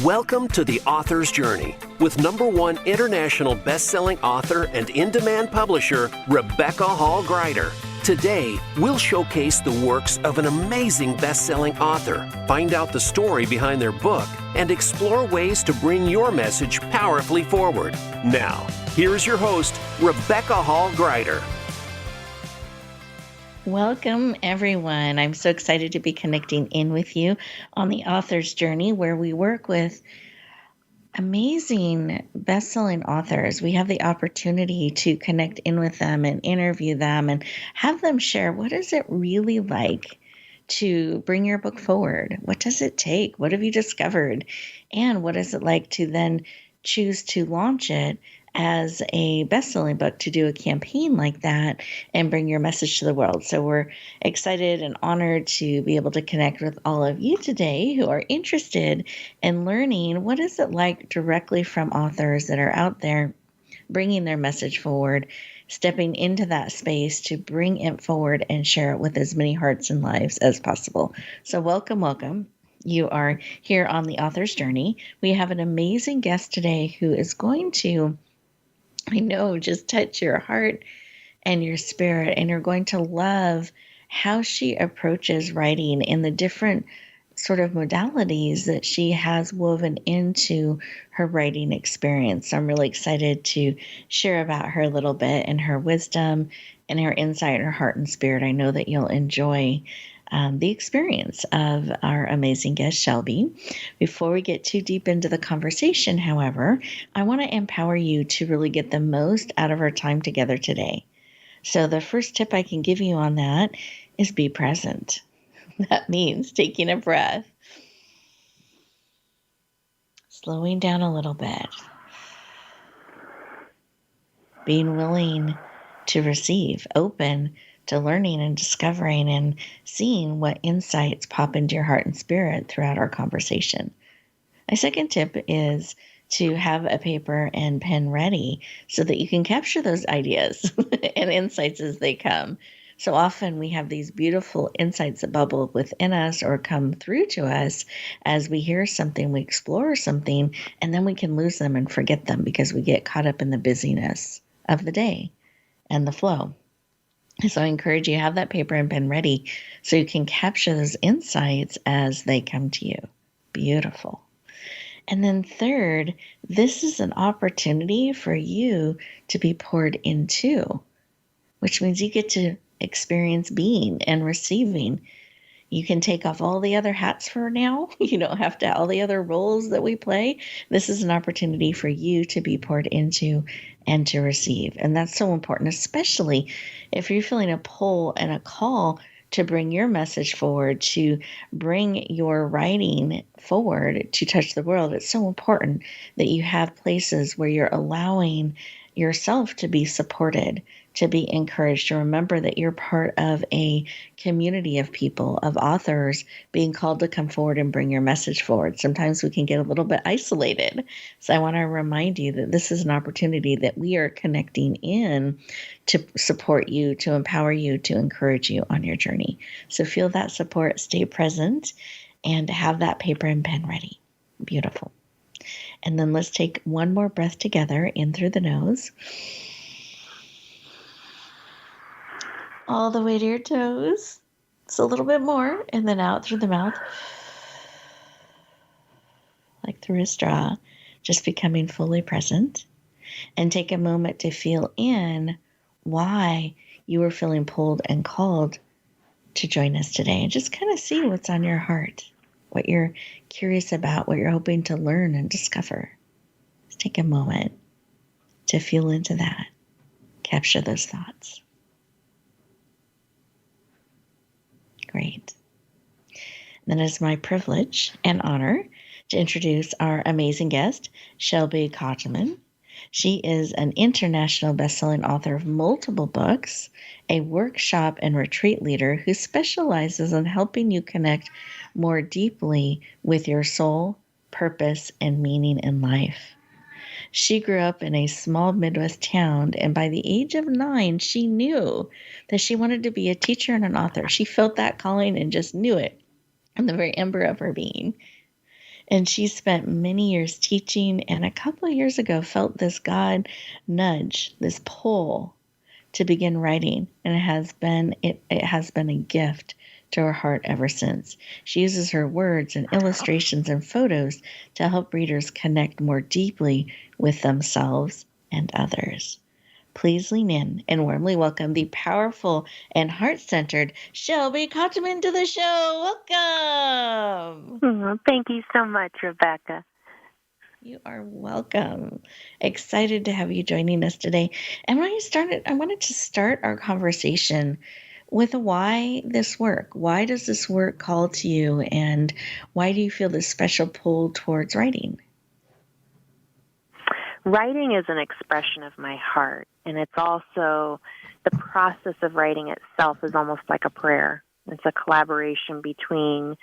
Welcome to The Author's Journey with #1 international best-selling author and in-demand publisher, Rebecca Hall Gruyter. Today, we'll showcase the works of an amazing best-selling author, find out the story behind their book, and explore ways to bring your message powerfully forward. Now, here's your host, Rebecca Hall Gruyter. Welcome, everyone. I'm so excited to be connecting in with you on the Author's Journey, where we work with amazing best-selling authors. We have the opportunity to connect in with them and interview them and have them share what is it really like to bring your book forward? What does it take? What have you discovered? And what is it like to then choose to launch it as a best-selling book, to do a campaign like that and bring your message to the world? So we're excited and honored to be able to connect with all of you today who are interested in learning what is it like directly from authors that are out there bringing their message forward, stepping into that space to bring it forward and share it with as many hearts and lives as possible. So welcome. You are here on the Author's Journey. We have an amazing guest today who is going to, I know, just touch your heart and your spirit, and you're going to love how she approaches writing in the different sort of modalities that she has woven into her writing experience. So I'm really excited to share about her a little bit and her wisdom and her insight and her heart and spirit. I know that you'll enjoy the experience of our amazing guest, Shelby. Before we get too deep into the conversation, however, I want to empower you to really get the most out of our time together today. So the first tip I can give you on that is be present. That means taking a breath, slowing down a little bit, being willing to receive, open to learning and discovering and seeing what insights pop into your heart and spirit throughout our conversation. My second tip is to have a paper and pen ready so that you can capture those ideas and insights as they come. So often we have these beautiful insights that bubble within us or come through to us as we hear something, we explore something, and then we can lose them and forget them because we get caught up in the busyness of the day and the flow. So I encourage you to have that paper and pen ready so you can capture those insights as they come to you. Beautiful. And then third, this is an opportunity for you to be poured into, which means you get to experience being and receiving. You can take off all the other hats for now. You don't have to all the other roles that we play. This is an opportunity for you to be poured into and to receive. And that's so important, especially if you're feeling a pull and a call to bring your message forward, to bring your writing forward, to touch the world. It's so important that you have places where you're allowing yourself to be supported, to be encouraged, to remember that you're part of a community of people, of authors being called to come forward and bring your message forward. Sometimes we can get a little bit isolated. So I want to remind you that this is an opportunity that we are connecting in to support you, to empower you, to encourage you on your journey. So feel that support, stay present, and have that paper and pen ready. Beautiful. And then let's take one more breath together in through the nose, all the way to your toes. It's a little bit more, and then out through the mouth, like through a straw, just becoming fully present. And take a moment to feel in why you were feeling pulled and called to join us today, and just kind of see what's on your heart, what you're curious about, what you're hoping to learn and discover. Just take a moment to feel into that, capture those thoughts. Great. Then it's my privilege and honor to introduce our amazing guest, Shelby Kottleman. She is an international best-selling author of multiple books, a workshop and retreat leader who specializes in helping you connect more deeply with your soul, purpose, and meaning in life. She grew up in a small Midwest town, and by the age of 9, she knew that she wanted to be a teacher and an author. She felt that calling and just knew it in the very ember of her being. And she spent many years teaching, and a couple of years ago felt this God nudge, this pull to begin writing, and it has been a gift to her heart ever since. She uses her words and illustrations and photos to help readers connect more deeply with themselves and others. Please lean in and warmly welcome the powerful and heart-centered Shelby Cotterman to the show. Welcome. Thank you so much, Rebecca. You are welcome. Excited to have you joining us today. And I wanted to start our conversation with why this work. Why does this work call to you, and why do you feel this special pull towards writing? Writing is an expression of my heart, and it's also the process of writing itself is almost like a prayer. It's a collaboration between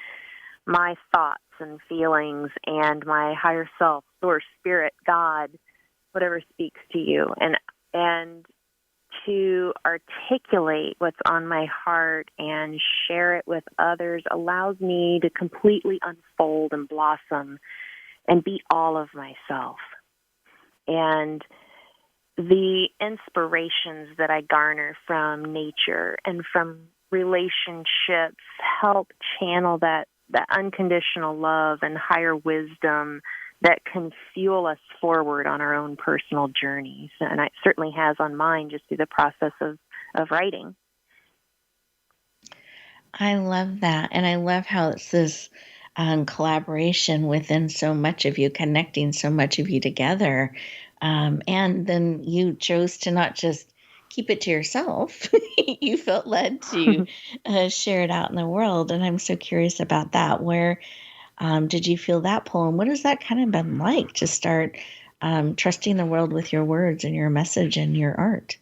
my thoughts and feelings and my higher self, source, spirit, God, whatever speaks to you. And to articulate what's on my heart and share it with others allows me to completely unfold and blossom and be all of myself. And the inspirations that I garner from nature and from relationships help channel that unconditional love and higher wisdom that can fuel us forward on our own personal journeys. And it certainly has on mine just through the process of writing. I love that. And I love how it's this collaboration within so much of you, connecting so much of you together. And then you chose to not just keep it to yourself. You felt led to share it out in the world. And I'm so curious about that. Where did you feel that pull? And what has that kind of been like to start trusting the world with your words and your message and your art?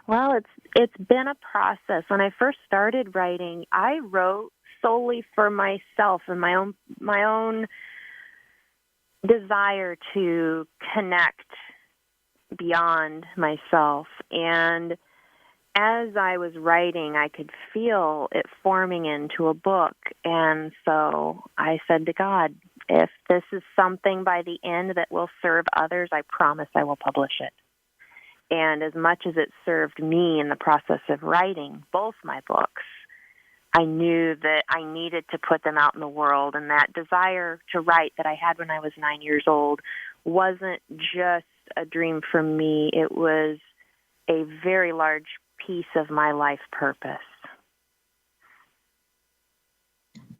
Well, it's been a process. When I first started writing, I wrote solely for myself and my own desire to connect beyond myself. And as I was writing, I could feel it forming into a book. And so I said to God, if this is something by the end that will serve others, I promise I will publish it. And as much as it served me in the process of writing both my books, I knew that I needed to put them out in the world. And that desire to write that I had when I was 9 years old wasn't just a dream for me. It was a very large piece of my life purpose.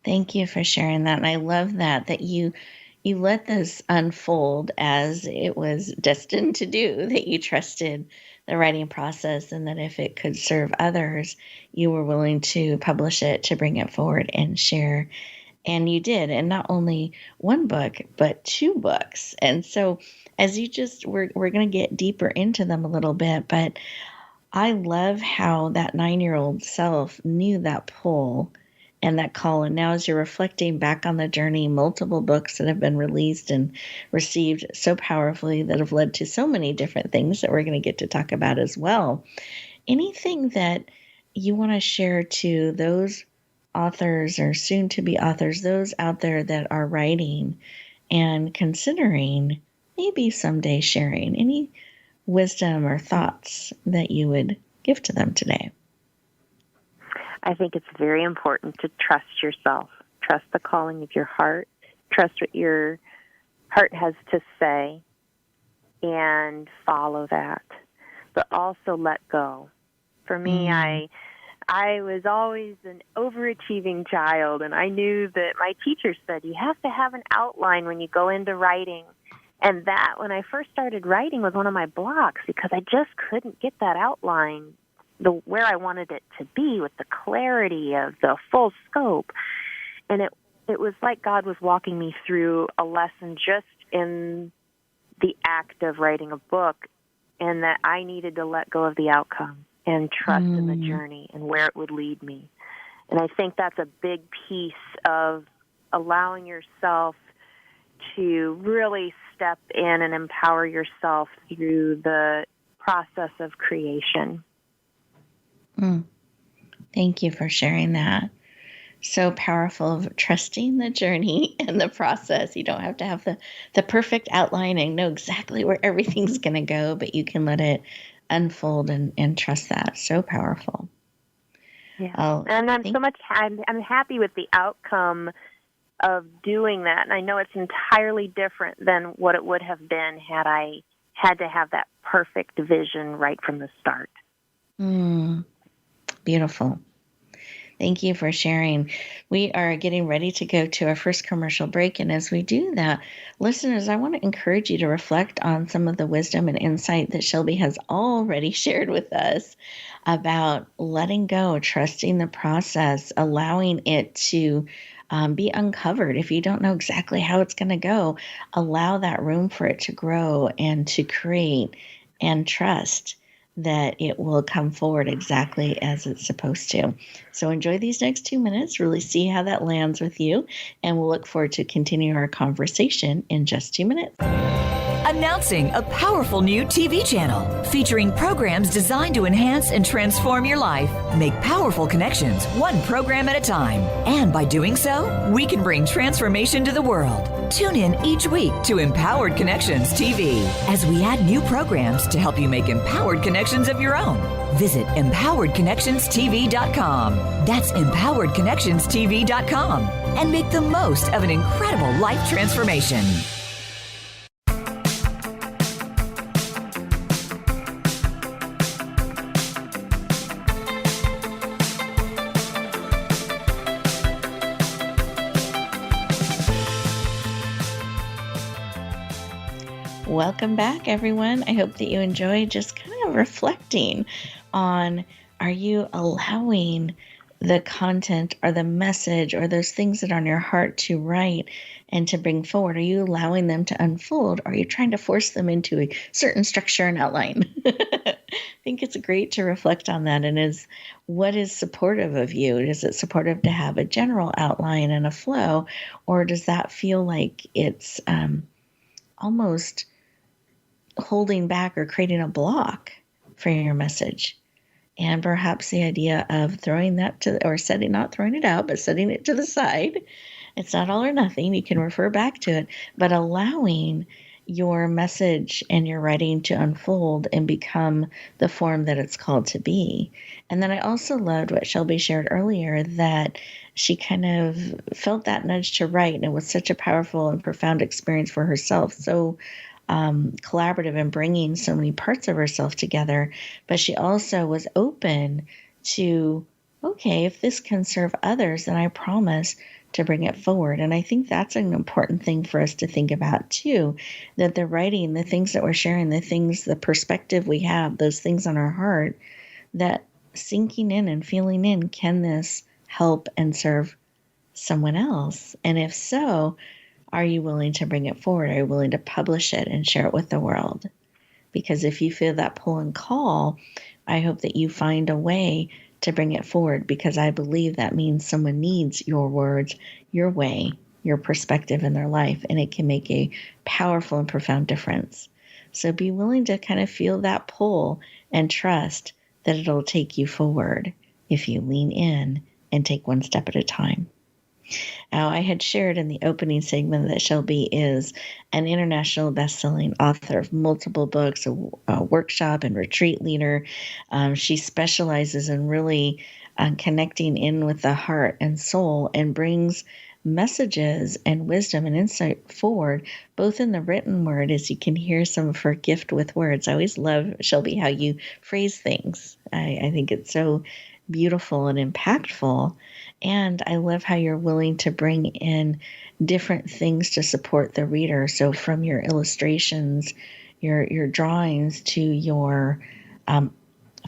Thank you for sharing that. And I love that you let this unfold as it was destined to do, that you trusted the writing process, and that if it could serve others, you were willing to publish it, to bring it forward and share. And you did. And not only one book, but 2 books. And so as we're going to get deeper into them a little bit, but I love how that 9-year-old self knew that pull and that call. And now, as you're reflecting back on the journey, multiple books that have been released and received so powerfully that have led to so many different things that we're going to get to talk about as well. Anything that you want to share to those authors or soon to be authors, those out there that are writing and considering maybe someday sharing, any wisdom or thoughts that you would give to them today? I think it's very important to trust yourself, trust the calling of your heart, trust what your heart has to say, and follow that. But also let go. For me, I was always an overachieving child, and I knew that my teacher said you have to have an outline when you go into writing. And that, when I first started writing, was one of my blocks because I just couldn't get that outline where I wanted it to be with the clarity of the full scope. And it was like God was walking me through a lesson just in the act of writing a book, and that I needed to let go of the outcome and trust in the journey and where it would lead me. And I think that's a big piece of allowing yourself to really step in and empower yourself through the process of creation. Thank you for sharing that. so powerful of trusting the journey and the process. You don't have to have the perfect outline and know exactly where everything's going to go, but you can let it unfold and trust that. So powerful. Yeah. And I'm happy with the outcome of doing that. And I know it's entirely different than what it would have been had I had to have that perfect vision right from the start. Beautiful. Thank you for sharing. We are getting ready to go to our first commercial break. And as we do that, listeners, I want to encourage you to reflect on some of the wisdom and insight that Shelby has already shared with us about letting go, trusting the process, allowing it to be uncovered. If you don't know exactly how it's going to go, allow that room for it to grow and to create, and trust that it will come forward exactly as it's supposed to. So enjoy these next 2 minutes, really see how that lands with you, and we'll look forward to continuing our conversation in just 2 minutes. Announcing a powerful new TV channel featuring programs designed to enhance and transform your life. Make powerful connections, one program at a time. And by doing so, we can bring transformation to the world. Tune in each week to Empowered Connections TV as we add new programs to help you make empowered connections of your own. Visit empoweredconnectionstv.com. That's empoweredconnectionstv.com. And make the most of an incredible life transformation. Welcome back, everyone. I hope that you enjoyed just kind of reflecting on, are you allowing the content or the message or those things that are on your heart to write and to bring forward? Are you allowing them to unfold? Or are you trying to force them into a certain structure and outline? I think it's great to reflect on that. And what is supportive of you? Is it supportive to have a general outline and a flow? Or does that feel like it's almost holding back or creating a block for your message? And perhaps the idea of throwing that not throwing it out, but setting it to the side. It's not all or nothing. You can refer back to it, but allowing your message and your writing to unfold and become the form that it's called to be. And then I also loved what Shelby shared earlier, that she kind of felt that nudge to write, and it was such a powerful and profound experience for herself. So collaborative and bringing so many parts of herself together, but she also was open to, okay, if this can serve others, then I promise to bring it forward. And I think that's an important thing for us to think about too, that the writing, the things that we're sharing, the perspective we have, those things on our heart, that sinking in and feeling in, can this help and serve someone else? And if so, are you willing to bring it forward? Are you willing to publish it and share it with the world? Because if you feel that pull and call, I hope that you find a way to bring it forward, because I believe that means someone needs your words, your way, your perspective in their life, and it can make a powerful and profound difference. So be willing to kind of feel that pull and trust that it'll take you forward if you lean in and take one step at a time. Now, I had shared in the opening segment that Shelby is an international best-selling author of multiple books, a workshop and retreat leader. She specializes in really connecting in with the heart and soul, and brings messages and wisdom and insight forward, both in the written word, as you can hear some of her gift with words. I always love, Shelby, how you phrase things. I think it's so beautiful and impactful. And I love how you're willing to bring in different things to support the reader. So from your illustrations, your drawings, to your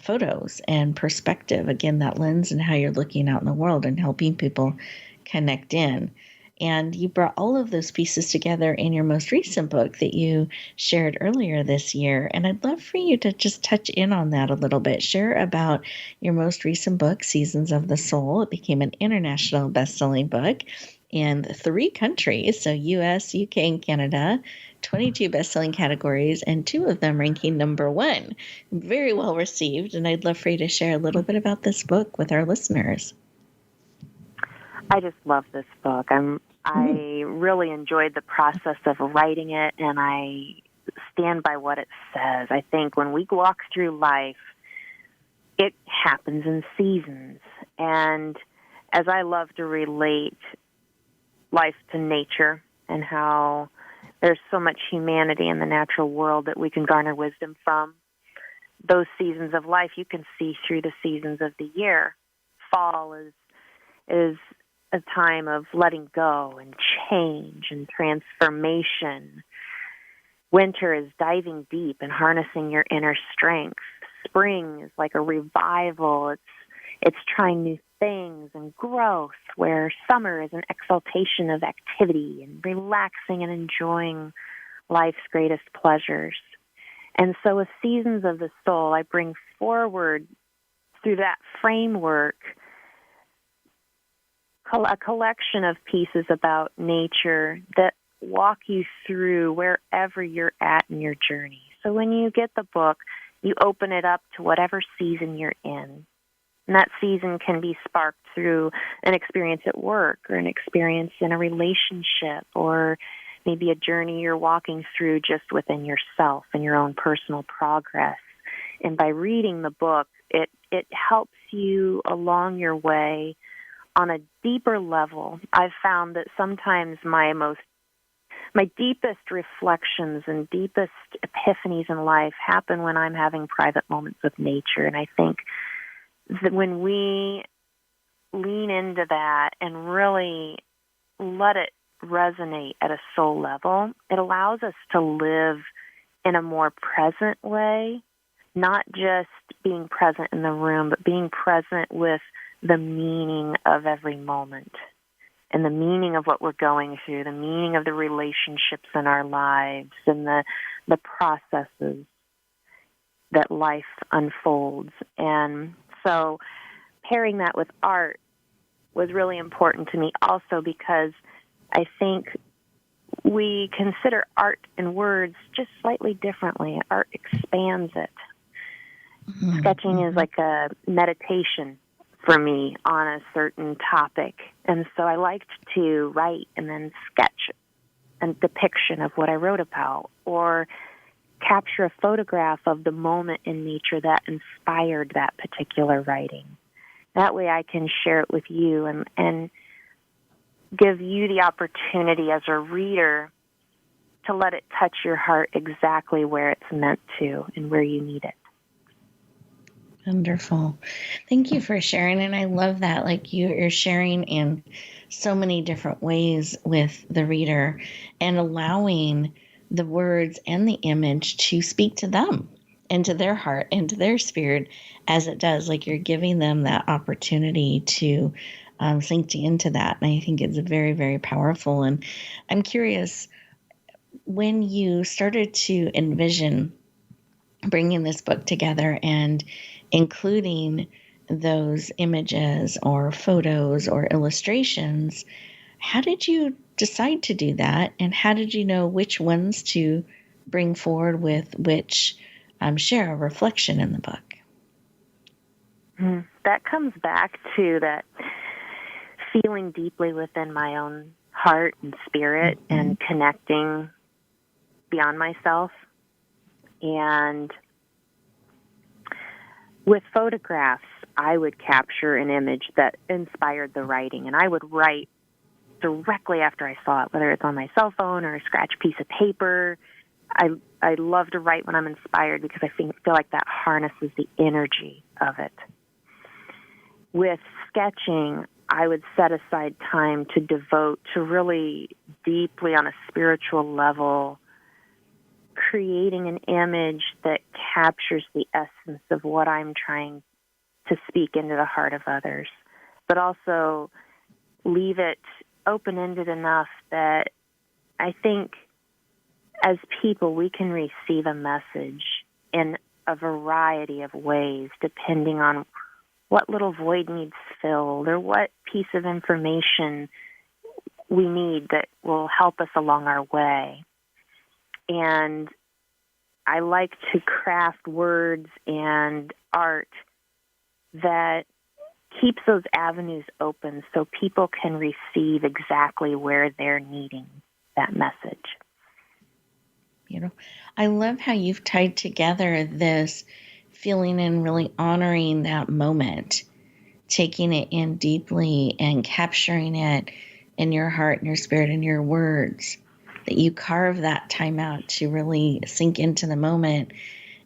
photos and perspective, again, that lens and how you're looking out in the world and helping people connect in. And you brought all of those pieces together in your most recent book that you shared earlier this year. And I'd love for you to just touch in on that a little bit. Share about your most recent book, Seasons of the Soul. It became an international best-selling book in 3 countries, so US, UK, and Canada, 22 best-selling categories, and 2 of them ranking number 1. Very well received. And I'd love for you to share a little bit about this book with our listeners. I just love this book. I really enjoyed the process of writing it, and I stand by what it says. I think when we walk through life, it happens in seasons. And as I love to relate life to nature and how there's so much humanity in the natural world that we can garner wisdom from, those seasons of life you can see through the seasons of the year. Fall is a time of letting go and change and transformation. Winter is diving deep and harnessing your inner strength. Spring is like a revival. It's trying new things and growth, where summer is an exaltation of activity and relaxing and enjoying life's greatest pleasures. And so with Seasons of the Soul, I bring forward through that framework a collection of pieces about nature that walk you through wherever you're at in your journey. So when you get the book, you open it up to whatever season you're in. And that season can be sparked through an experience at work or an experience in a relationship or maybe a journey you're walking through just within yourself and your own personal progress. And by reading the book, it helps you along your way on a deeper level. I've found that sometimes my deepest reflections and deepest epiphanies in life happen when I'm having private moments with nature. And I think that when we lean into that and really let it resonate at a soul level, it allows us to live in a more present way, not just being present in the room, but being present with the meaning of every moment and the meaning of what we're going through, the meaning of the relationships in our lives and the processes that life unfolds. And so pairing that with art was really important to me also, because I think we consider art and words just slightly differently. Art expands it. Mm-hmm. Sketching is like a meditation for me on a certain topic. And so I liked to write and then sketch a depiction of what I wrote about, or capture a photograph of the moment in nature that inspired that particular writing. That way I can share it with you and give you the opportunity as a reader to let it touch your heart exactly where it's meant to and where you need it. Wonderful. Thank you for sharing. And I love that. Like you're sharing in so many different ways with the reader and allowing the words and the image to speak to them and to their heart and to their spirit as it does. Like you're giving them that opportunity to sink into that. And I think it's very, very powerful. And I'm curious, when you started to envision bringing this book together and including those images or photos or illustrations, how did you decide to do that? And how did you know which ones to bring forward with which share a reflection in the book? That comes back to that feeling deeply within my own heart and spirit and connecting beyond myself. And with photographs, I would capture an image that inspired the writing, and I would write directly after I saw it, whether it's on my cell phone or a scratch piece of paper. I love to write when I'm inspired because I feel like that harnesses the energy of it. With sketching, I would set aside time to devote to really deeply on a spiritual level creating an image that captures the essence of what I'm trying to speak into the heart of others, but also leave it open-ended enough that I think as people we can receive a message in a variety of ways depending on what little void needs filled or what piece of information we need that will help us along our way. And I like to craft words and art that keeps those avenues open so people can receive exactly where they're needing that message. I love how you've tied together this feeling and really honoring that moment, taking it in deeply and capturing it in your heart and your spirit and your words, that you carve that time out to really sink into the moment.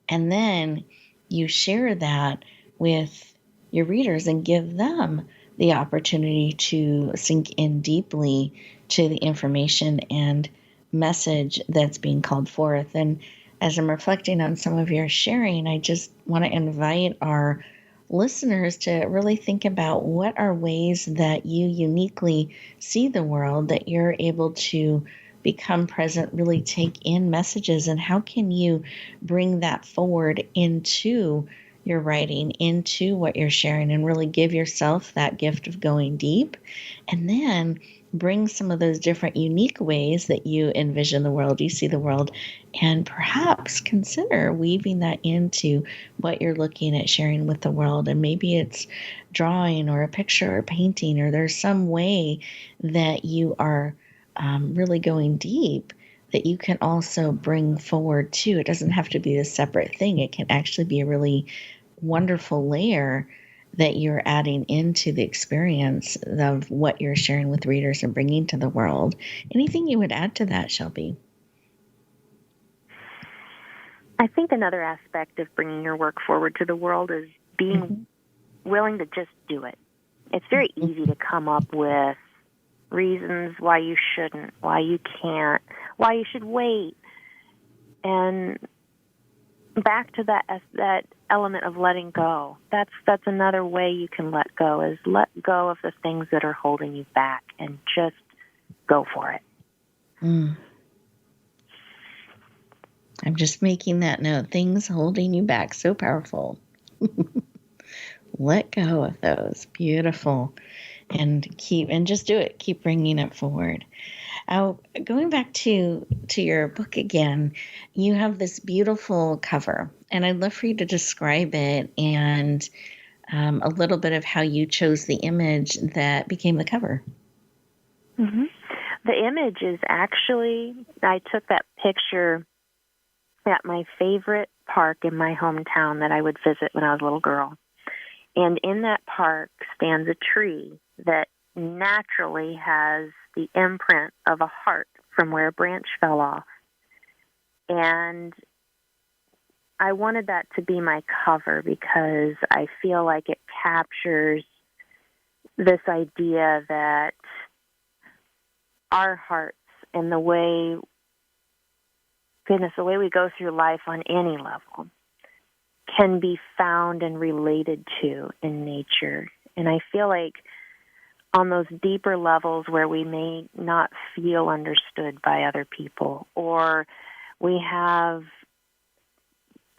And then you share that with your readers and give them the opportunity to sink in deeply to the information and message that's being called forth. And as I'm reflecting on some of your sharing, I just want to invite our listeners to really think about what are ways that you uniquely see the world, that you're able to become present, really take in messages, and how can you bring that forward into your writing, into what you're sharing, and really give yourself that gift of going deep, and then bring some of those different unique ways that you envision the world, you see the world, and perhaps consider weaving that into what you're looking at sharing with the world. And maybe it's drawing or a picture or painting, or there's some way that you are really going deep that you can also bring forward too. It doesn't have to be a separate thing. It can actually be a really wonderful layer that you're adding into the experience of what you're sharing with readers and bringing to the world. Anything you would add to that, Shelby? I think another aspect of bringing your work forward to the world is being willing to just do it. It's very easy to come up with reasons why you shouldn't, why you can't, why you should wait. And back to that element of letting go. That's another way you can let go, is let go of the things that are holding you back and just go for it. I'm just making that note. Things holding you back, so powerful. Let go of those. Beautiful. And just do it. Keep bringing it forward. Going back to your book again, you have this beautiful cover, and I'd love for you to describe it and a little bit of how you chose the image that became the cover. Mm-hmm. The image is actually, I took that picture at my favorite park in my hometown that I would visit when I was a little girl. And in that park stands a tree that naturally has the imprint of a heart from where a branch fell off. And I wanted that to be my cover because I feel like it captures this idea that our hearts and the way we go through life on any level can be found and related to in nature. And I feel like on those deeper levels where we may not feel understood by other people, or we have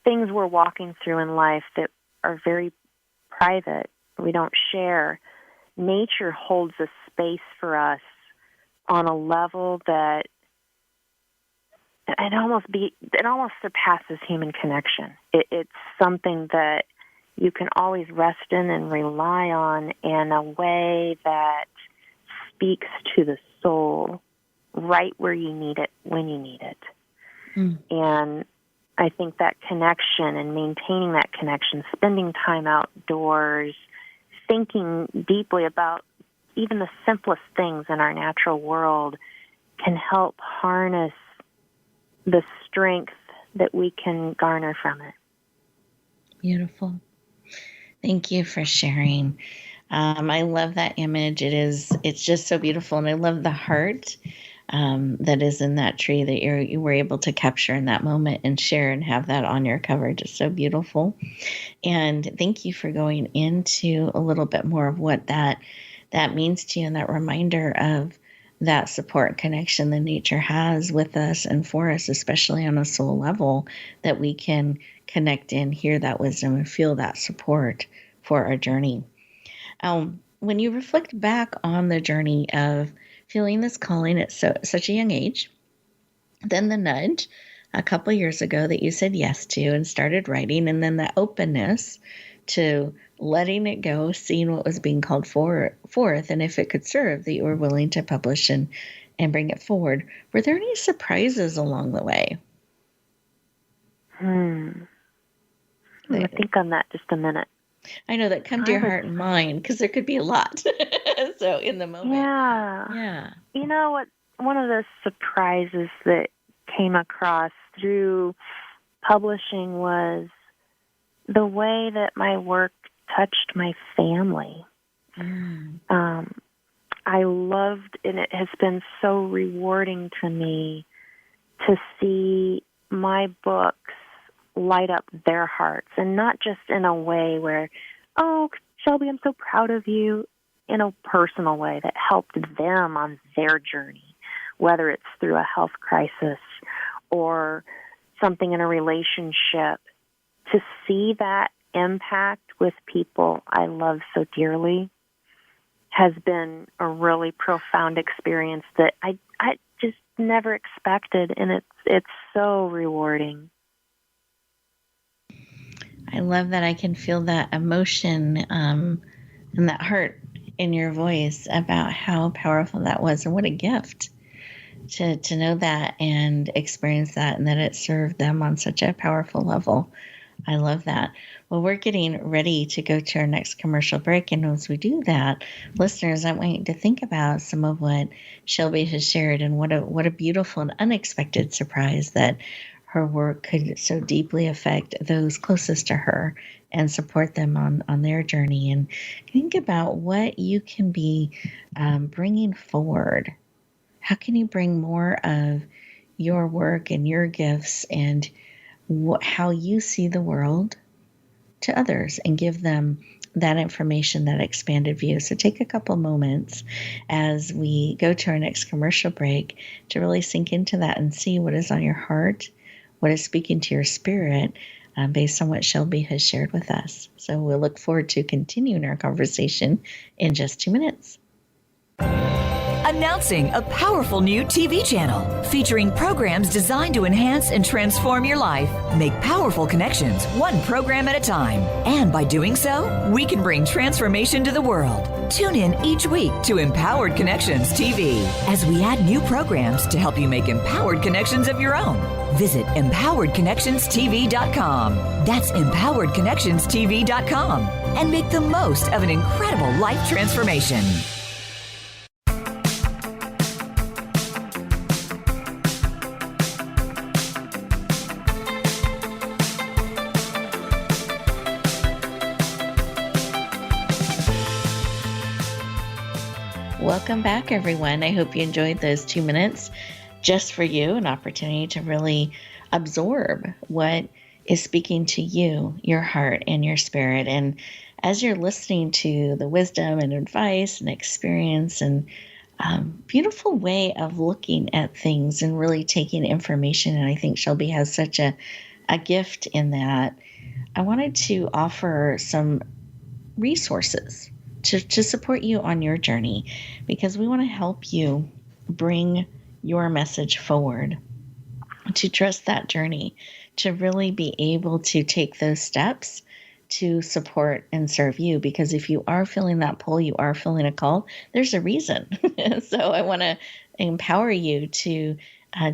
things we're walking through in life that are very private, we don't share, nature holds a space for us on a level that it almost surpasses human connection. It's something that you can always rest in and rely on in a way that speaks to the soul right where you need it, when you need it. And I think that connection and maintaining that connection, spending time outdoors, thinking deeply about even the simplest things in our natural world can help harness the strength that we can garner from it. Beautiful. Thank you for sharing. I love that image. It's just so beautiful. And I love the heart that is in that tree that you were able to capture in that moment and share and have that on your cover. Just so beautiful. And thank you for going into a little bit more of what that means to you, and that reminder of that support connection that nature has with us and for us, especially on a soul level, that we can connect in, hear that wisdom, and feel that support for our journey. When you reflect back on the journey of feeling this calling at such a young age, then the nudge a couple years ago that you said yes to and started writing, and then the openness to letting it go, seeing what was being called forth, and if it could serve, that you were willing to publish and bring it forward. Were there any surprises along the way? I'm going to think on that just a minute. I know that come to your heart and mind, because there could be a lot. So in the moment. Yeah. You know what? One of the surprises that came across through publishing was the way that my work touched my family. I loved, and it has been so rewarding to me to see my books light up their hearts, and not just in a way where, oh, Shelby, I'm so proud of you, in a personal way that helped them on their journey, whether it's through a health crisis or something in a relationship. To see that impact with people I love so dearly has been a really profound experience that I just never expected, and it's so rewarding. I love that I can feel that emotion and that heart in your voice about how powerful that was, and what a gift to know that and experience that, and that it served them on such a powerful level. I love that. Well, we're getting ready to go to our next commercial break. And as we do that, listeners, I want you to think about some of what Shelby has shared, and what a beautiful and unexpected surprise that her work could so deeply affect those closest to her and support them on their journey. And think about what you can be bringing forward. How can you bring more of your work and your gifts and how you see the world to others, and give them that information, that expanded view? So take a couple moments as we go to our next commercial break to really sink into that and see what is on your heart, what is speaking to your spirit, based on what Shelby has shared with us. So we'll look forward to continuing our conversation in just 2 minutes. Announcing a powerful new TV channel featuring programs designed to enhance and transform your life. Make powerful connections, one program at a time. And by doing so, we can bring transformation to the world. Tune in each week to Empowered Connections TV as we add new programs to help you make empowered connections of your own. Visit empoweredconnectionstv.com. That's empoweredconnectionstv.com. And make the most of an incredible life transformation. Welcome back, everyone. I hope you enjoyed those 2 minutes just for you, an opportunity to really absorb what is speaking to you, your heart and your spirit. And as you're listening to the wisdom and advice and experience and beautiful way of looking at things and really taking information, and I think Shelby has such a gift in that, I wanted to offer some resources to support you on your journey, because we want to help you bring your message forward, to trust that journey, to really be able to take those steps to support and serve you. Because if you are feeling that pull, you are feeling a call, there's a reason. So I want to empower you to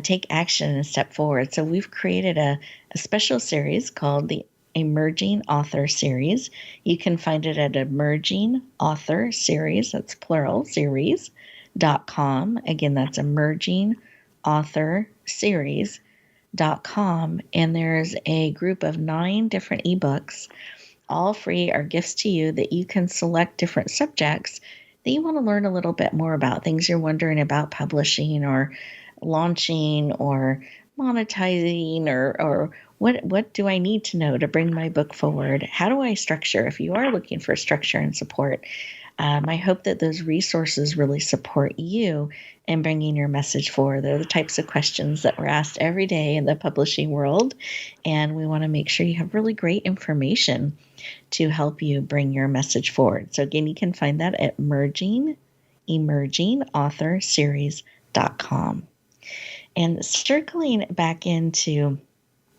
take action and step forward. So we've created a special series called the Emerging Author Series. You can find it at Emerging Author Series, that's plural, series.com. Again, that's Emerging Author Series.com. And there's a group of 9 different ebooks, all free, are gifts to you, that you can select different subjects that you want to learn a little bit more about, things you're wondering about publishing or launching or monetizing, or what do I need to know to bring my book forward? How do I structure? If you are looking for structure and support, I hope that those resources really support you in bringing your message forward. They're the types of questions that we're asked every day in the publishing world, and we want to make sure you have really great information to help you bring your message forward. So again, you can find that at emergingauthorseries.com. And circling back into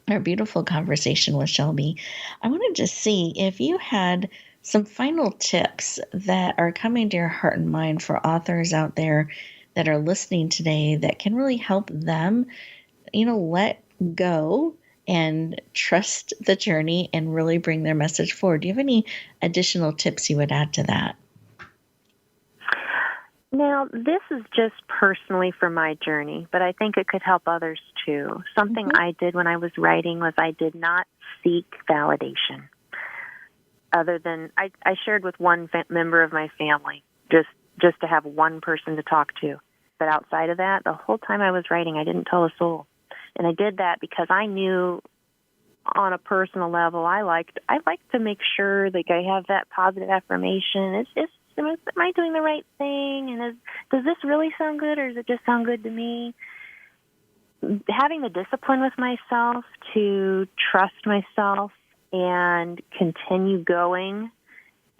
our beautiful conversation with Shelby. I wanted to see if you had some final tips that are coming to your heart and mind for authors out there that are listening today that can really help them, let go and trust the journey and really bring their message forward. Do you have any additional tips you would add to that? Now, this is just personally for my journey, but I think it could help others too. Something I did when I was writing was I did not seek validation. Other than I shared with one member of my family, just to have one person to talk to. But outside of that, the whole time I was writing, I didn't tell a soul. And I did that because I knew on a personal level, I like to make sure that I have that positive affirmation. Am I doing the right thing? And does this really sound good, or does it just sound good to me? Having the discipline with myself to trust myself and continue going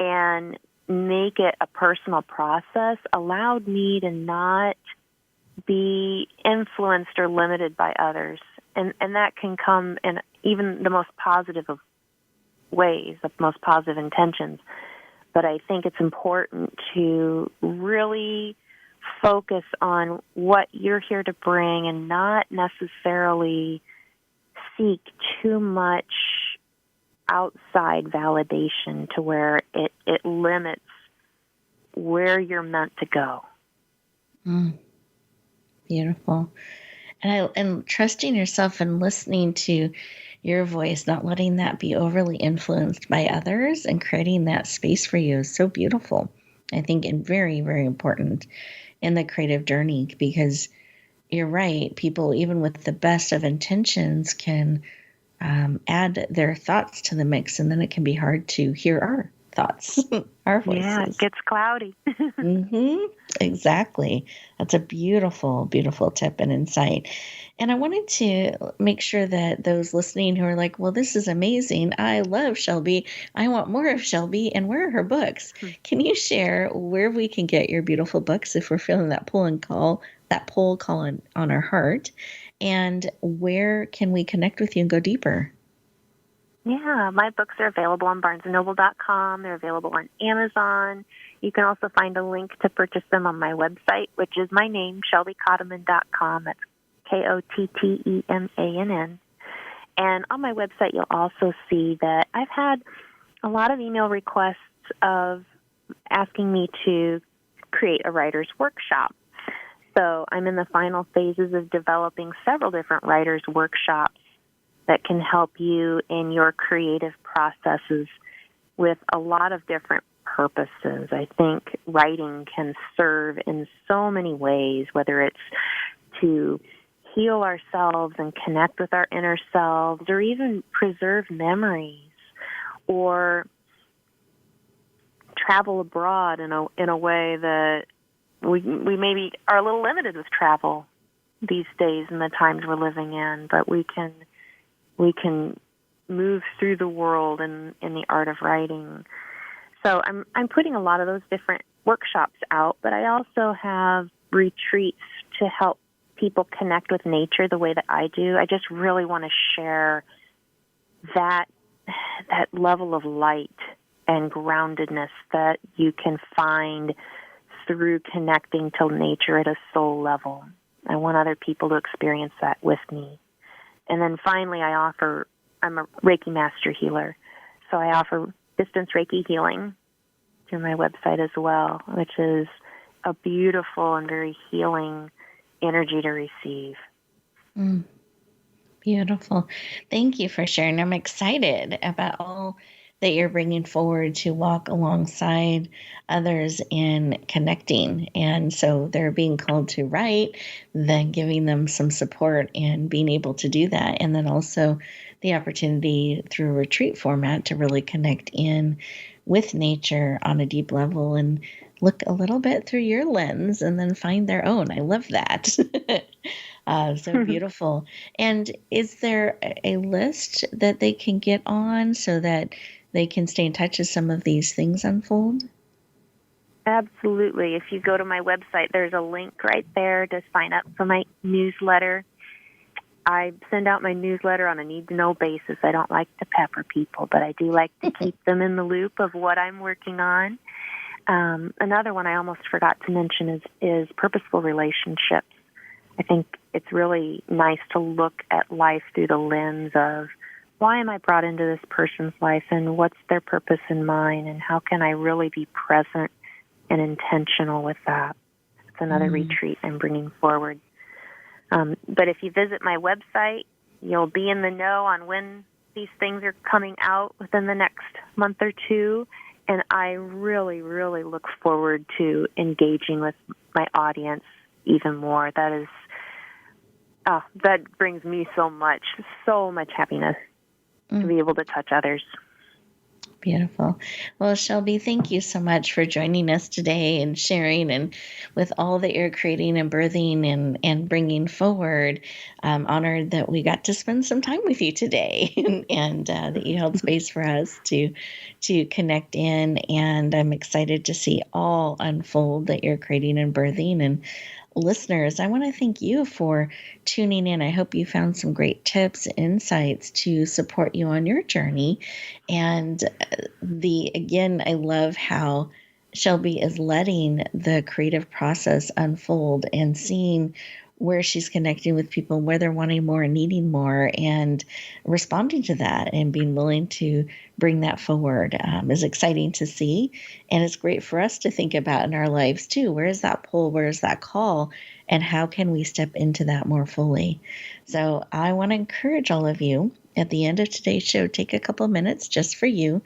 and make it a personal process allowed me to not be influenced or limited by others. And that can come in even the most positive of ways, the most positive intentions. But I think it's important to really focus on what you're here to bring and not necessarily seek too much outside validation to where it limits where you're meant to go. Beautiful. And trusting yourself and listening to your voice, not letting that be overly influenced by others, and creating that space for you is so beautiful. I think, and very, very important in the creative journey, because you're right. People, even with the best of intentions, can add their thoughts to the mix, and then it can be hard to hear our thoughts, our voices. Yeah, it gets cloudy. Exactly. That's a beautiful, beautiful tip and insight. And I wanted to make sure that those listening who are like, well, this is amazing. I love Shelby. I want more of Shelby. And where are her books? Can you share where we can get your beautiful books if we're feeling that pull call on our heart? And where can we connect with you and go deeper? Yeah, my books are available on BarnesandNoble.com. They're available on Amazon. You can also find a link to purchase them on my website, which is my name, ShelbyKottemann.com. That's KOTTEMANN. And on my website, you'll also see that I've had a lot of email requests of asking me to create a writer's workshop. So I'm in the final phases of developing several different writer's workshops that can help you in your creative processes with a lot of different purposes. I think writing can serve in so many ways, whether it's to heal ourselves and connect with our inner selves, or even preserve memories, or travel abroad in a way that we maybe are a little limited with travel these days in the times we're living in, but we can move through the world in the art of writing. So I'm putting a lot of those different workshops out, but I also have retreats to help people connect with nature the way that I do. I just really want to share that level of light and groundedness that you can find through connecting to nature at a soul level. I want other people to experience that with me. And then finally, I'm a Reiki master healer, so I offer distance Reiki healing through my website as well, which is a beautiful and very healing energy to receive. Beautiful. Thank you for sharing. I'm excited about all that you're bringing forward to walk alongside others in connecting. And so they're being called to write, then giving them some support and being able to do that. And then also the opportunity through a retreat format to really connect in with nature on a deep level and look a little bit through your lens and then find their own. I love that. So beautiful. And is there a list that they can get on so that they can stay in touch as some of these things unfold? Absolutely. If you go to my website, there's a link right there to sign up for my newsletter. I send out my newsletter on a need-to-know basis. I don't like to pepper people, but I do like to keep them in the loop of what I'm working on. Another one I almost forgot to mention is purposeful relationships. I think it's really nice to look at life through the lens of, why am I brought into this person's life, and what's their purpose in mine, and how can I really be present and intentional with that? It's another retreat I'm bringing forward. But if you visit my website, you'll be in the know on when these things are coming out within the next month or two. And I really, really look forward to engaging with my audience even more. That brings me so much happiness to be able to touch others. Beautiful. Well, Shelby, thank you so much for joining us today and sharing, and with all that you're creating and birthing and bringing forward. I'm honored that we got to spend some time with you today and that you held space for us to connect in. And I'm excited to see all unfold that you're creating and birthing. And listeners, I want to thank you for tuning in. I hope you found some great tips, insights to support you on your journey. And I love how Shelby is letting the creative process unfold and seeing where she's connecting with people, where they're wanting more and needing more, and responding to that and being willing to bring that forward is exciting to see. And it's great for us to think about in our lives too. Where is that pull? Where is that call? And how can we step into that more fully? So I want to encourage all of you at the end of today's show, take a couple minutes just for you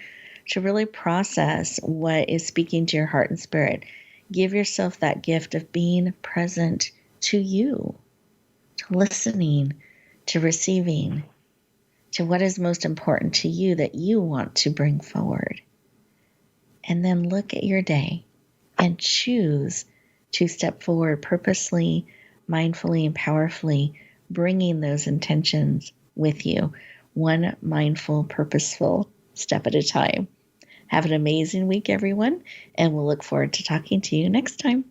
to really process what is speaking to your heart and spirit. Give yourself that gift of being present to you, to listening, to receiving, to what is most important to you that you want to bring forward. And then look at your day and choose to step forward purposely, mindfully, and powerfully, bringing those intentions with you, one mindful, purposeful step at a time. Have an amazing week, everyone, and we'll look forward to talking to you next time.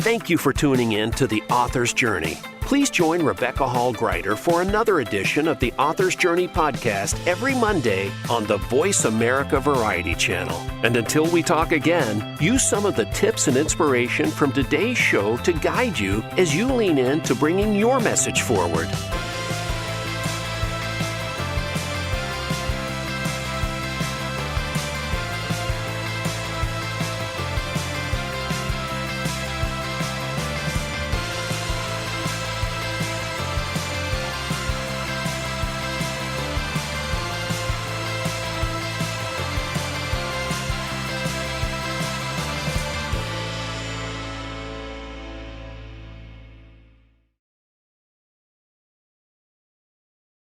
Thank you for tuning in to The Author's Journey. Please join Rebecca Hall Gruyter for another edition of the Author's Journey podcast every Monday on the Voice America Variety Channel. And until we talk again, use some of the tips and inspiration from today's show to guide you as you lean in to bringing your message forward.